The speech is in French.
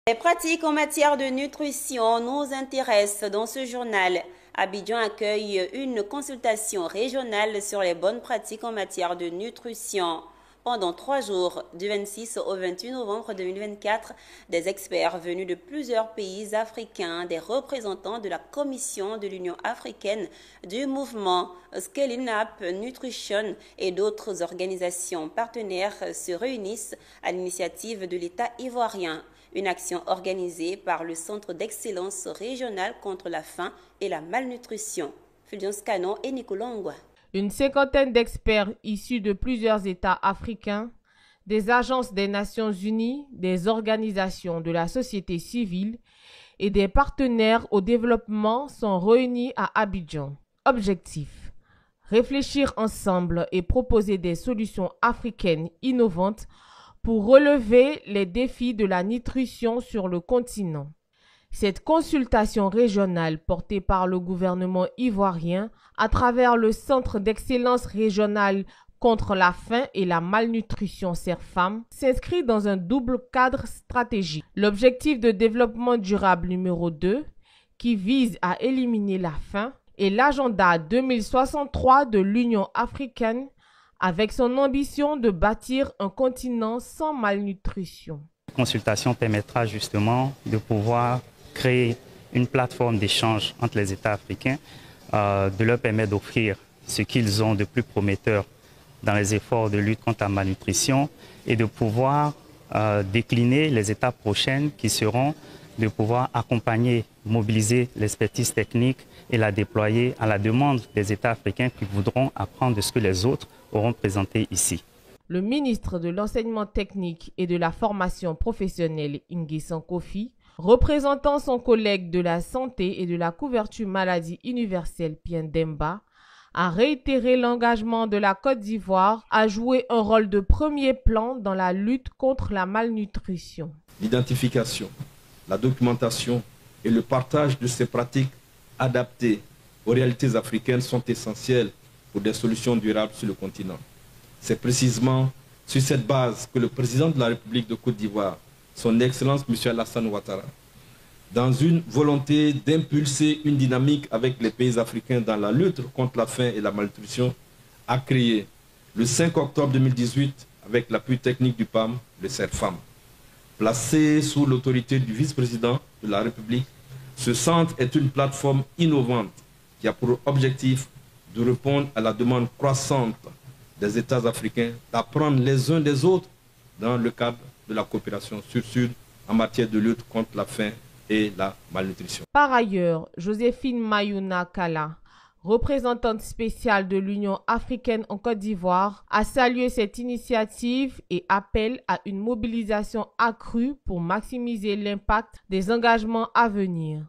Les pratiques en matière de nutrition nous intéressent dans ce journal. Abidjan accueille une consultation régionale sur les bonnes pratiques en matière de nutrition. Pendant 3 jours, du 26 au 28 novembre 2024, des experts venus de plusieurs pays africains, des représentants de la Commission de l'Union africaine, du mouvement Scaling Up Nutrition et d'autres organisations partenaires se réunissent à l'initiative de l'État ivoirien. Une action organisée par le Centre d'excellence régional contre la faim et la malnutrition. Fulgence Canon et Nicolas Ngwa. Une cinquantaine d'experts issus de plusieurs États africains, des agences des Nations Unies, des organisations de la société civile et des partenaires au développement sont réunis à Abidjan. Objectif: réfléchir ensemble et proposer des solutions africaines innovantes pour relever les défis de la nutrition sur le continent. Cette consultation régionale portée par le gouvernement ivoirien à travers le Centre d'excellence régional contre la faim et la malnutrition CERFAM s'inscrit dans un double cadre stratégique. L'objectif de développement durable numéro 2, qui vise à éliminer la faim, et l'agenda 2063 de l'Union africaine, avec son ambition de bâtir un continent sans malnutrition. La consultation permettra justement de pouvoir créer une plateforme d'échange entre les États africains, de leur permettre d'offrir ce qu'ils ont de plus prometteur dans les efforts de lutte contre la malnutrition et de pouvoir décliner les étapes prochaines qui seront de pouvoir accompagner, mobiliser l'expertise technique et la déployer à la demande des États africains qui voudront apprendre de ce que les autres auront présenté ici. Le ministre de l'Enseignement technique et de la formation professionnelle, Nguessan Kofi, représentant son collègue de la santé et de la couverture maladie universelle, Pien Demba, a réitéré l'engagement de la Côte d'Ivoire à jouer un rôle de premier plan dans la lutte contre la malnutrition. L'identification, la documentation et le partage de ces pratiques adaptées aux réalités africaines sont essentiels pour des solutions durables sur le continent. C'est précisément sur cette base que le président de la République de Côte d'Ivoire, son Excellence M. Alassane Ouattara, dans une volonté d'impulser une dynamique avec les pays africains dans la lutte contre la faim et la malnutrition, a créé le 5 octobre 2018, avec l'appui technique du PAM, le CERFAM. Placé sous l'autorité du vice-président de la République, ce centre est une plateforme innovante qui a pour objectif de répondre à la demande croissante des États africains d'apprendre les uns des autres dans le cadre de la coopération sud-sud en matière de lutte contre la faim et la malnutrition. Par ailleurs, Joséphine Mayouna Kala, représentante spéciale de l'Union africaine en Côte d'Ivoire, a salué cette initiative et appelle à une mobilisation accrue pour maximiser l'impact des engagements à venir.